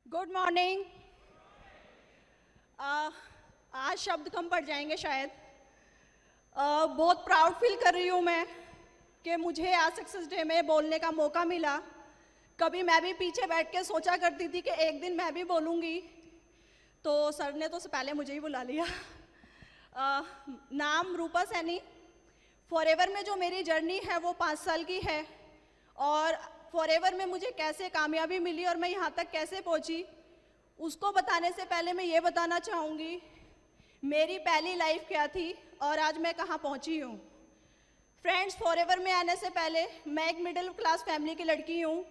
Good morning. आज शब्द कम पड़ जाएंगे शायद। बहुत प्राउड फील कर रही हूँ मैं कि मुझे आज सक्सेस डे में बोलने का मौका मिला। कभी मैं भी पीछे बैठ के सोचा करती थी कि एक दिन मैं भी बोलूँगी, तो सर ने तो पहले मुझे ही बुला लिया। नाम रूपा सैनी। फॉरएवर में जो मेरी जर्नी है वो 5 साल की है, और फॉरएवर में मुझे कैसे कामयाबी मिली और मैं यहाँ तक कैसे पहुँची, उसको बताने से पहले मैं ये बताना चाहूँगी मेरी पहली लाइफ क्या थी और आज मैं कहाँ पहुँची हूँ। फ्रेंड्स, फॉरएवर में आने से पहले मैं एक मिडिल क्लास फैमिली की लड़की हूँ।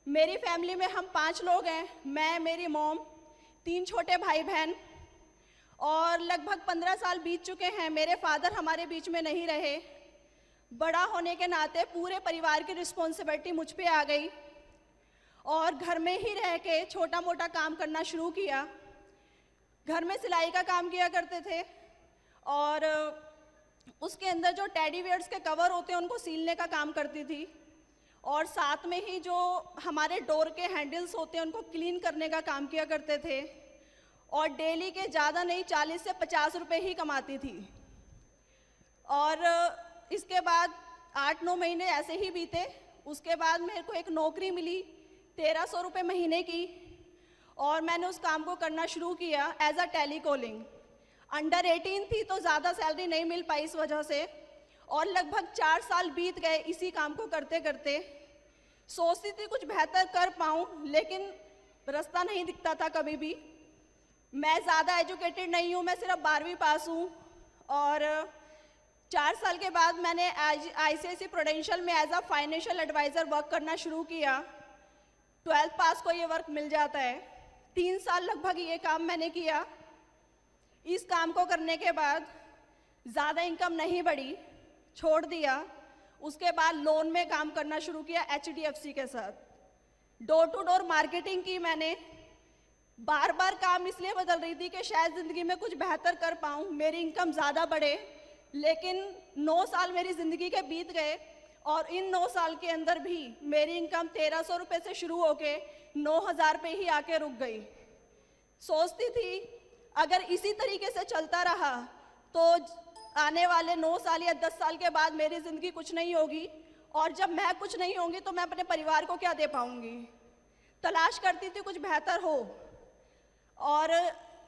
मेरी फैमिली में हम 5 लोग हैं, मैं, मेरी मॉम, 3 छोटे भाई बहन, और लगभग 15 साल बीत चुके हैं मेरे फादर हमारे बीच में नहीं रहे। बड़ा होने के नाते पूरे परिवार की रिस्पॉन्सिबिलिटी मुझ पे आ गई और घर में ही रह के छोटा मोटा काम करना शुरू किया। घर में सिलाई का काम किया करते थे और उसके अंदर जो टेडी बियर्स के कवर होते हैं उनको सीलने का काम करती थी, और साथ में ही जो हमारे डोर के हैंडल्स होते हैं उनको क्लीन करने का काम किया करते थे, और डेली के ज़्यादा नहीं 40 से 50 रुपये ही कमाती थी। और इसके बाद 8-9 महीने ऐसे ही बीते। उसके बाद मेरे को एक नौकरी मिली 1300 रुपये महीने की, और मैंने उस काम को करना शुरू किया एज अ टेलीकॉलिंग। अंडर 18 थी तो ज़्यादा सैलरी नहीं मिल पाई इस वजह से, और लगभग 4 साल बीत गए इसी काम को करते करते। सोचती थी कुछ बेहतर कर पाऊँ, लेकिन रास्ता नहीं दिखता था कभी भी। मैं ज़्यादा एजुकेटेड नहीं हूँ, मैं सिर्फ 12वीं पास हूँ, और 4 साल के बाद मैंने ICICI प्रूडेंशियल में as a financial adviser work करना शुरू किया। 12th पास को ये वर्क मिल जाता है। 3 साल लगभग ये काम मैंने किया। इस काम को करने के बाद ज़्यादा इनकम नहीं बढ़ी, छोड़ दिया। उसके बाद लोन में काम करना शुरू किया HDFC के साथ। डोर टू डोर मार्केटिंग की मैंने। बार बार काम इसलिए बदल रही थी कि शायद ज़िंदगी में कुछ बेहतर कर पाऊँ, मेरी इनकम ज़्यादा बढ़े। लेकिन 9 साल मेरी ज़िंदगी के बीत गए, और इन 9 साल के अंदर भी मेरी इनकम 1300 रुपये से शुरू होके 9000 पे ही आके रुक गई। सोचती थी अगर इसी तरीके से चलता रहा तो आने वाले 9 साल या 10 साल के बाद मेरी ज़िंदगी कुछ नहीं होगी, और जब मैं कुछ नहीं होंगी तो मैं अपने परिवार को क्या दे पाऊँगी। तलाश करती थी कुछ बेहतर हो, और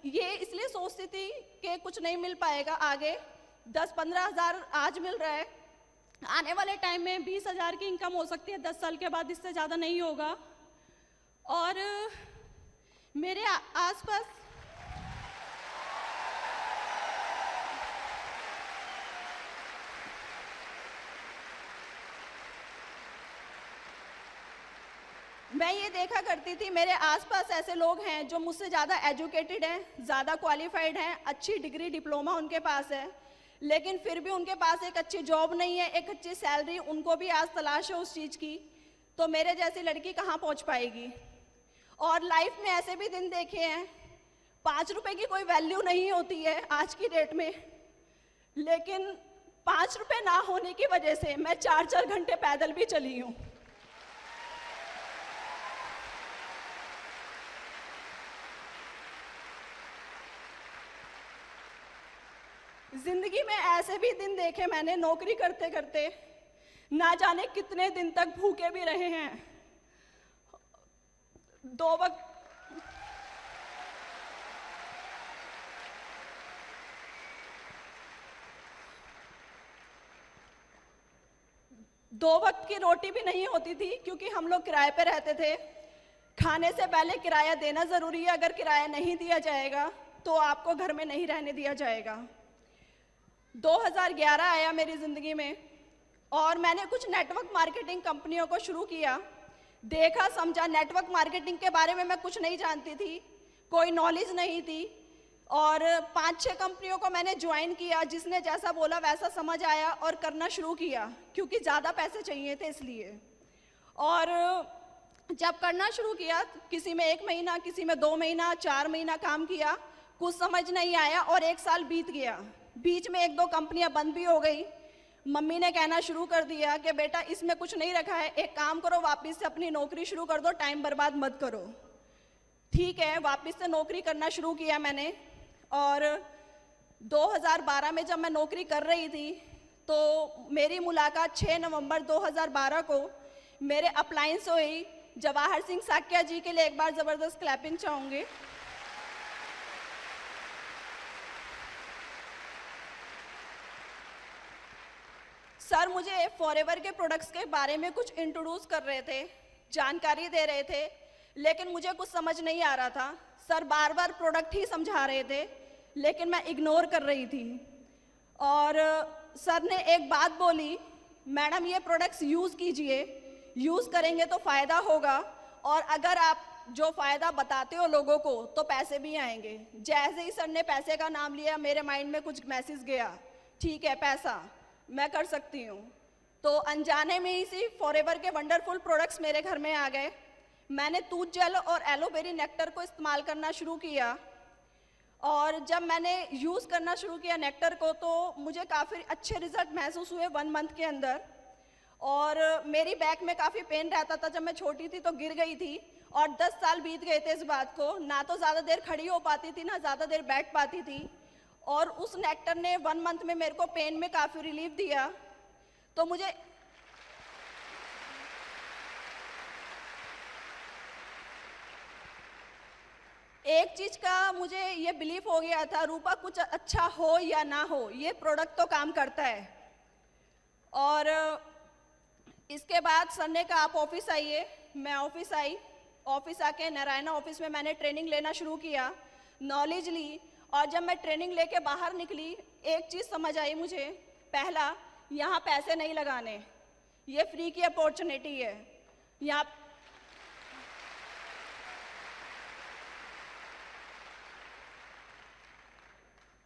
ये इसलिए सोचती थी कि कुछ नहीं मिल पाएगा आगे। 10-15 हज़ार आज मिल रहा है, आने वाले टाइम में 20,000 की इनकम हो सकती है 10 साल के बाद, इससे ज़्यादा नहीं होगा। और मेरे आसपास मैं ये देखा करती थी मेरे आसपास ऐसे लोग हैं जो मुझसे ज़्यादा एजुकेटेड हैं, ज़्यादा क्वालिफाइड हैं, अच्छी डिग्री डिप्लोमा उनके पास है, लेकिन फिर भी उनके पास एक अच्छी जॉब नहीं है, एक अच्छी सैलरी उनको भी आज तलाश है उस चीज़ की। तो मेरे जैसी लड़की कहाँ पहुँच पाएगी। और लाइफ में ऐसे भी दिन देखे हैं 5 रुपए की कोई वैल्यू नहीं होती है आज की डेट में, लेकिन 5 रुपए ना होने की वजह से मैं 4-4 घंटे पैदल भी चली हूँ। जिंदगी में ऐसे भी दिन देखे मैंने, नौकरी करते करते ना जाने कितने दिन तक भूखे भी रहे हैं। 2 वक्त की रोटी भी नहीं होती थी, क्योंकि हम लोग किराए पे रहते थे। खाने से पहले किराया देना ज़रूरी है, अगर किराया नहीं दिया जाएगा तो आपको घर में नहीं रहने दिया जाएगा। 2011 आया मेरी ज़िंदगी में, और मैंने कुछ नेटवर्क मार्केटिंग कंपनियों को शुरू किया। देखा समझा, नेटवर्क मार्केटिंग के बारे में मैं कुछ नहीं जानती थी, कोई नॉलेज नहीं थी, और 5-6 कंपनियों को मैंने ज्वाइन किया। जिसने जैसा बोला वैसा समझ आया और करना शुरू किया, क्योंकि ज़्यादा पैसे चाहिए थे इसलिए। और जब करना शुरू किया, किसी में 1 महीना, किसी में 2 महीना, 4 महीना काम किया, कुछ समझ नहीं आया, और 1 साल बीत गया। बीच में 1-2 कंपनियां बंद भी हो गई। मम्मी ने कहना शुरू कर दिया कि बेटा इसमें कुछ नहीं रखा है, एक काम करो वापस से अपनी नौकरी शुरू कर दो, टाइम बर्बाद मत करो। ठीक है, वापस से नौकरी करना शुरू किया मैंने। और 2012 में जब मैं नौकरी कर रही थी तो मेरी मुलाकात 6 नवंबर 2012 को मेरे अपलाइन से हुई। जवाहर सिंह साक्या जी के लिए एक बार ज़बरदस्त क्लैपिंग चाहूँगी। सर मुझे फॉरएवर के प्रोडक्ट्स के बारे में कुछ इंट्रोड्यूस कर रहे थे, जानकारी दे रहे थे, लेकिन मुझे कुछ समझ नहीं आ रहा था। सर बार बार प्रोडक्ट ही समझा रहे थे, लेकिन मैं इग्नोर कर रही थी। और सर ने एक बात बोली, मैडम ये प्रोडक्ट्स यूज़ कीजिए, यूज़ करेंगे तो फ़ायदा होगा, और अगर आप जो फ़ायदा बताते हो लोगों को तो पैसे भी आएंगे। जैसे ही सर ने पैसे का नाम लिया, मेरे माइंड में कुछ मैसेज गया, ठीक है पैसा मैं कर सकती हूँ। तो अनजाने में ही फॉरएवर के वंडरफुल प्रोडक्ट्स मेरे घर में आ गए। मैंने तूत जेल और एलोवेरी नेक्टर को इस्तेमाल करना शुरू किया, और जब मैंने यूज़ करना शुरू किया नेक्टर को तो मुझे काफ़ी अच्छे रिजल्ट महसूस हुए 1 मंथ के अंदर। और मेरी बैक में काफ़ी पेन रहता था, जब मैं छोटी थी तो गिर गई थी, और 10 साल बीत गए थे इस बात को। ना तो ज़्यादा देर खड़ी हो पाती थी, ना ज़्यादा देर बैठ पाती थी, और उस नेक्टर ने 1 मंथ में मेरे को पेन में काफ़ी रिलीफ दिया। तो मुझे एक चीज़ का मुझे ये बिलीफ हो गया था, रूपा कुछ अच्छा हो या ना हो, ये प्रोडक्ट तो काम करता है। और इसके बाद सर ने कहा आप ऑफिस आइए। मैं ऑफिस आई। ऑफिस आके नारायणा ऑफिस में मैंने ट्रेनिंग लेना शुरू किया, नॉलेज ली। और जब मैं ट्रेनिंग लेके बाहर निकली, एक चीज़ समझ आई मुझे। पहला, यहाँ पैसे नहीं लगाने, ये फ्री की अपॉर्चुनिटी है।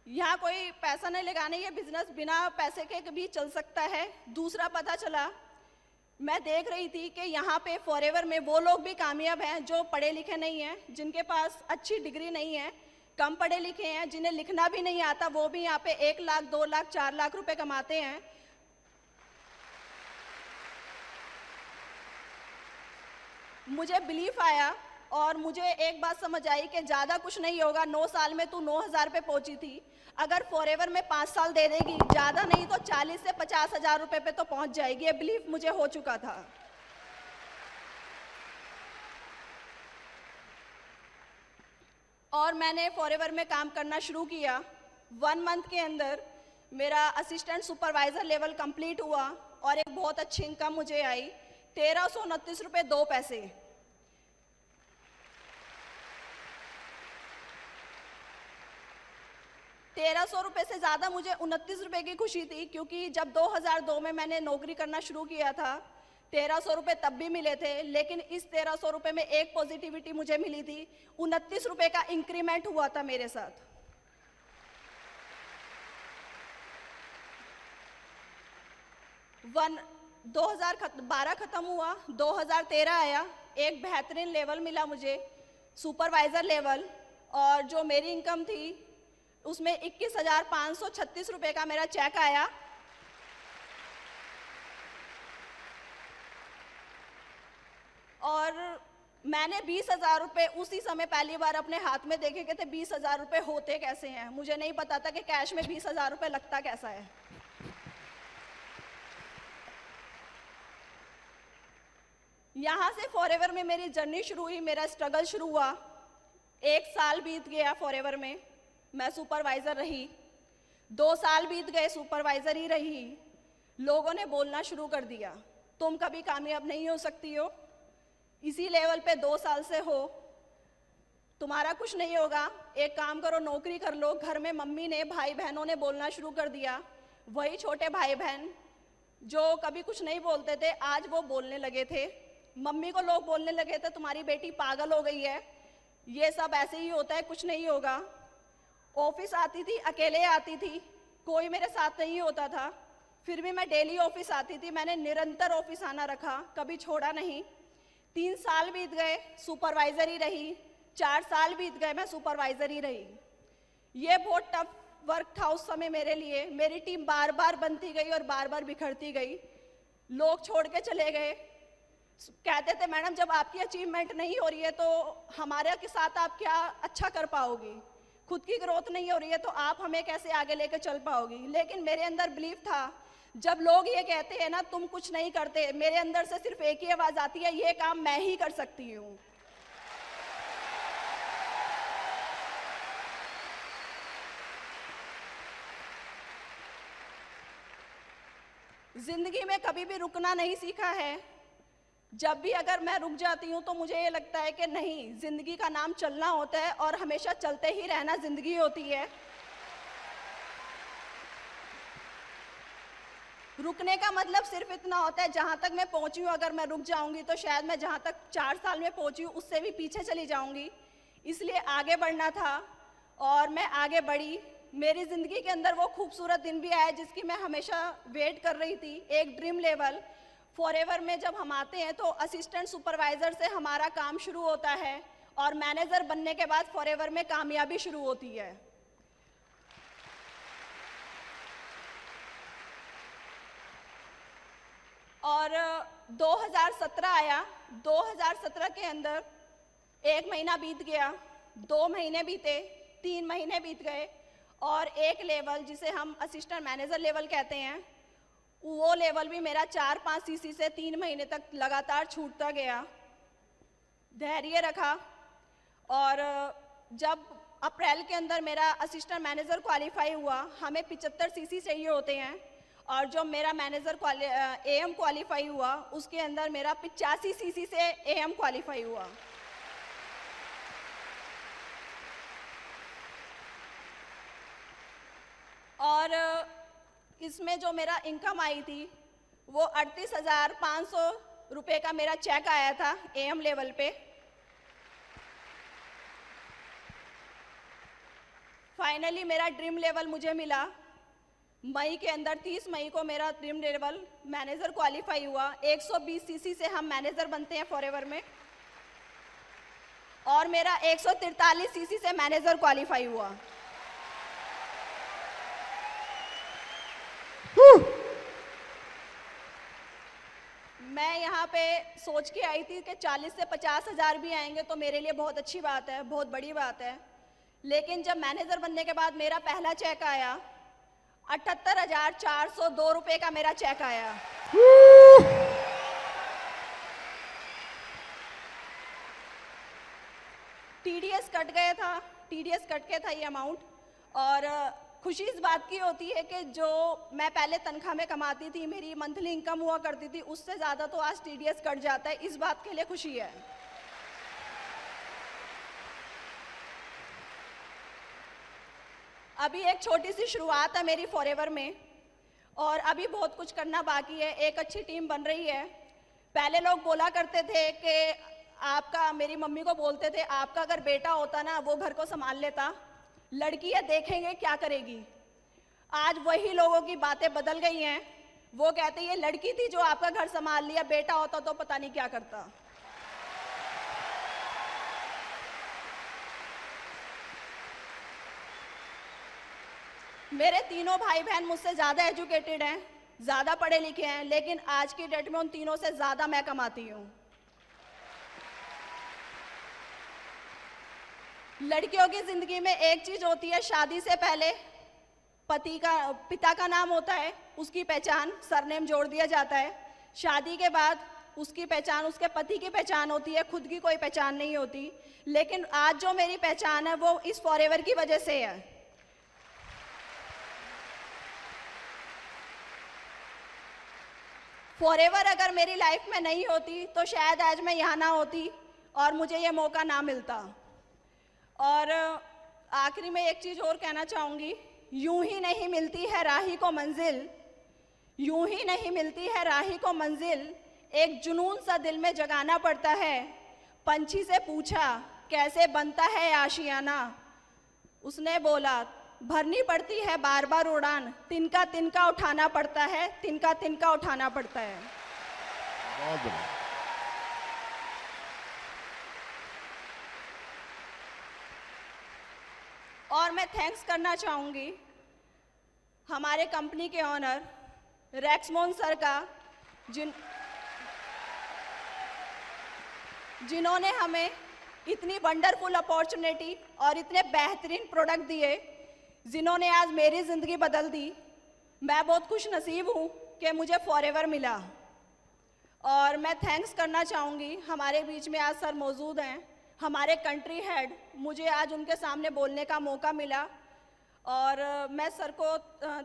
यहाँ कोई पैसा नहीं लगाने, ये बिजनेस बिना पैसे के भी चल सकता है। दूसरा पता चला, मैं देख रही थी कि यहाँ पे फॉरएवर में वो लोग भी कामयाब हैं जो पढ़े लिखे नहीं हैं, जिनके पास अच्छी डिग्री नहीं है, कम पढ़े लिखे हैं, जिन्हें लिखना भी नहीं आता, वो भी यहाँ पे 1 लाख 2 लाख 4 लाख रुपए कमाते हैं। मुझे बिलीफ आया और मुझे एक बात समझ आई कि ज़्यादा कुछ नहीं होगा। 9 साल में तू 9,000 पे पहुंची थी, अगर फॉरएवर में 5 साल दे देगी, ज़्यादा नहीं तो 40 से 50 हज़ार रुपए पे तो पहुंच जाएगी। ये बिलीफ मुझे हो चुका था। और मैंने फॉरएवर में काम करना शुरू किया। 1 मंथ के अंदर मेरा असिस्टेंट सुपरवाइज़र लेवल कंप्लीट हुआ और एक बहुत अच्छी इनकम मुझे आई, 1329 रुपये 2 पैसे। ₹1300 से ज़्यादा मुझे 29 रुपये की खुशी थी, क्योंकि जब 2002 में मैंने नौकरी करना शुरू किया था 1300 रुपये तब भी मिले थे, लेकिन इस 1300 रुपये में एक पॉजिटिविटी मुझे मिली थी, 29 रुपये का इंक्रीमेंट हुआ था मेरे साथ। 2012 खत्म हुआ, 2013 आया, एक बेहतरीन लेवल मिला मुझे, सुपरवाइजर लेवल, और जो मेरी इनकम थी उसमें 21,536 रुपये का मेरा चेक आया। और मैंने 20,000 रुपये उसी समय पहली बार अपने हाथ में देखे कि थे 20,000 रुपये होते कैसे हैं। मुझे नहीं पता था कि कैश में 20,000 रुपये लगता कैसा है। यहाँ से फॉरएवर में मेरी जर्नी शुरू हुई, मेरा स्ट्रगल शुरू हुआ। 1 साल बीत गया फॉरएवर में, मैं सुपरवाइज़र रही। 2 साल बीत गए, सुपरवाइज़र ही रही। लोगों ने बोलना शुरू कर दिया, तुम कभी कामयाब नहीं हो सकती हो, इसी लेवल पे 2 साल से हो, तुम्हारा कुछ नहीं होगा, एक काम करो नौकरी कर लो। घर में मम्मी ने, भाई बहनों ने बोलना शुरू कर दिया। वही छोटे भाई बहन जो कभी कुछ नहीं बोलते थे, आज वो बोलने लगे थे। मम्मी को लोग बोलने लगे थे तुम्हारी बेटी पागल हो गई है, ये सब ऐसे ही होता है, कुछ नहीं होगा। ऑफिस आती थी, अकेले आती थी, कोई मेरे साथ नहीं होता था, फिर भी मैं डेली ऑफिस आती थी। मैंने निरंतर ऑफिस आना रखा, कभी छोड़ा नहीं। 3 साल बीत गए, सुपरवाइज़र ही रही। 4 साल बीत गए, मैं सुपरवाइज़र ही रही। ये बहुत टफ वर्क था उस समय मेरे लिए। मेरी टीम बार बार बनती गई और बार बार बिखरती गई, लोग छोड़ के चले गए। कहते थे मैडम जब आपकी अचीवमेंट नहीं हो रही है तो हमारे के साथ आप क्या अच्छा कर पाओगी, खुद की ग्रोथ नहीं हो रही है तो आप हमें कैसे आगे लेकर चल पाओगी। लेकिन मेरे अंदर बिलीव था, जब लोग ये कहते हैं ना तुम कुछ नहीं करते, मेरे अंदर से सिर्फ एक ही आवाज आती है, ये काम मैं ही कर सकती हूँ। जिंदगी में कभी भी रुकना नहीं सीखा है। जब भी अगर मैं रुक जाती हूँ तो मुझे ये लगता है कि नहीं, जिंदगी का नाम चलना होता है और हमेशा चलते ही रहना जिंदगी होती है। रुकने का मतलब सिर्फ इतना होता है जहाँ तक मैं पहुँची हूँ, अगर मैं रुक जाऊँगी तो शायद मैं जहाँ तक 4 साल में पहुँची हूँ उससे भी पीछे चली जाऊँगी। इसलिए आगे बढ़ना था और मैं आगे बढ़ी। मेरी ज़िंदगी के अंदर वो खूबसूरत दिन भी आया जिसकी मैं हमेशा वेट कर रही थी, एक ड्रीम लेवल। फॉरएवर में जब हम आते हैं तो असिस्टेंट सुपरवाइज़र से हमारा काम शुरू होता है और मैनेजर बनने के बाद फॉरएवर में कामयाबी शुरू होती है। और 2017 आया। 2017 के अंदर 1 महीना बीत गया, 2 महीने बीते, 3 महीने बीत गए और एक लेवल जिसे हम असिस्टेंट मैनेजर लेवल कहते हैं, वो लेवल भी मेरा 4-5 सीसी से 3 महीने तक लगातार छूटता गया। धैर्य रखा और जब अप्रैल के अंदर मेरा असिस्टेंट मैनेजर क्वालिफाई हुआ, हमें 75 सीसी चाहिए होते हैं और जो मेरा मैनेजर एएम क्वालिफाई हुआ उसके अंदर मेरा 85 सीसी से एएम क्वालिफाई हुआ। और इसमें जो मेरा इनकम आई थी वो 38,500 रुपये का मेरा चेक आया था एएम लेवल पे। फाइनली मेरा ड्रीम लेवल मुझे मिला। मई के अंदर 30 मई को मेरा ड्रीम लेवल मैनेजर क्वालिफाई हुआ। 120 सीसी से हम मैनेजर बनते हैं फॉरएवर में और मेरा 143 सीसी से मैनेजर क्वालिफाई हुआ। मैं यहाँ पे सोच के आई थी कि 40 से 50 हज़ार भी आएंगे तो मेरे लिए बहुत अच्छी बात है, बहुत बड़ी बात है। लेकिन जब मैनेजर बनने के बाद मेरा पहला चेक आया, 78,402 रुपये का मेरा चेक आया। टीडीएस कट गया था, टीडीएस कट के था ये अमाउंट। और खुशी इस बात की होती है कि जो मैं पहले तनख्वाह में कमाती थी, मेरी मंथली इनकम हुआ करती थी, उससे ज़्यादा तो आज टीडीएस कट जाता है। इस बात के लिए खुशी है। अभी एक छोटी सी शुरुआत है मेरी फॉरएवर में और अभी बहुत कुछ करना बाकी है। एक अच्छी टीम बन रही है। पहले लोग बोला करते थे कि आपका, मेरी मम्मी को बोलते थे, आपका अगर बेटा होता ना वो घर को संभाल लेता, लड़की है देखेंगे क्या करेगी। आज वही लोगों की बातें बदल गई हैं। वो कहते हैं ये लड़की थी जो आपका घर संभाल लिया, बेटा होता तो पता नहीं क्या करता। मेरे तीनों भाई बहन मुझसे ज़्यादा एजुकेटेड हैं, ज़्यादा पढ़े लिखे हैं, लेकिन आज की डेट में उन तीनों से ज़्यादा मैं कमाती हूँ। लड़कियों की ज़िंदगी में एक चीज़ होती है, शादी से पहले पिता का नाम होता है, उसकी पहचान सरनेम जोड़ दिया जाता है। शादी के बाद उसकी पहचान उसके पति की पहचान होती है, खुद की कोई पहचान नहीं होती। लेकिन आज जो मेरी पहचान है वो इस फॉरएवर की वजह से है। फॉरएवर अगर मेरी लाइफ में नहीं होती तो शायद आज मैं यहाँ ना होती और मुझे ये मौका ना मिलता। और आखिरी में एक चीज़ और कहना चाहूँगी, यूं ही नहीं मिलती है राही को मंजिल, यूं ही नहीं मिलती है राही को मंजिल, एक जुनून सा दिल में जगाना पड़ता है। पंछी से पूछा कैसे बनता है आशियाना, उसने बोला भरनी पड़ती है बार बार उड़ान, तिनका तिनका उठाना पड़ता है, तिनका तिनका उठाना पड़ता है। और मैं थैंक्स करना चाहूँगी हमारे कंपनी के ऑनर रैक्समोन सर का, जिन्होंने हमें इतनी वंडरफुल अपॉर्चुनिटी और इतने बेहतरीन प्रोडक्ट दिए, जिन्होंने आज मेरी ज़िंदगी बदल दी। मैं बहुत खुश नसीब हूँ कि मुझे फॉरएवर मिला। और मैं थैंक्स करना चाहूँगी, हमारे बीच में आज सर मौजूद हैं, हमारे कंट्री हेड, मुझे आज उनके सामने बोलने का मौका मिला और मैं सर को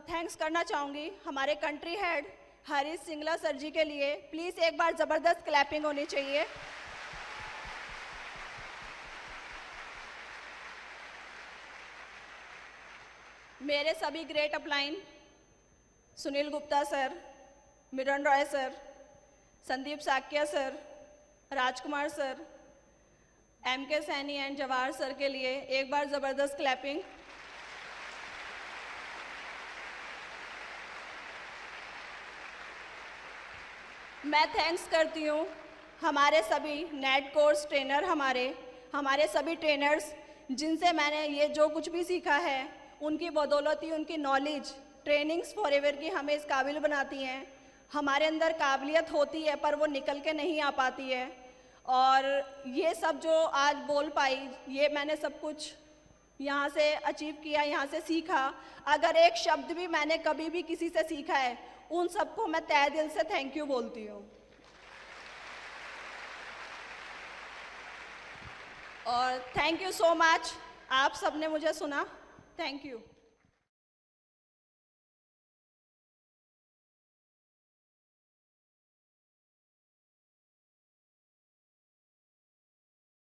थैंक्स करना चाहूँगी, हमारे country head Harish Singla sir ji के लिए। प्लीज़ एक बार ज़बरदस्त क्लैपिंग होनी चाहिए। मेरे सभी great upline, Sunil Gupta sir, Miran Roy sir, Sandeep Sakya sir, Rajkumar sir, MK Saini and Jawahar sir के लिए एक बार ज़बरदस्त क्लैपिंग। मैं थैंक्स करती हूँ हमारे सभी नेट कोर्स ट्रेनर, हमारे सभी ट्रेनर्स, जिनसे मैंने ये जो कुछ भी सीखा है, उनकी बदौलत ही उनकी नॉलेज ट्रेनिंग्स फॉरएवर की हमें इस काबिल बनाती हैं। हमारे अंदर काबिलियत होती है पर वो निकल के नहीं आ पाती है। और ये सब जो आज बोल पाई, ये मैंने सब कुछ यहाँ से अचीव किया, यहाँ से सीखा। अगर एक शब्द भी मैंने कभी भी किसी से सीखा है, उन सबको मैं तहे दिल से थैंक यू बोलती हूँ। और थैंक यू सो मच, आप सबने मुझे सुना। Thank you.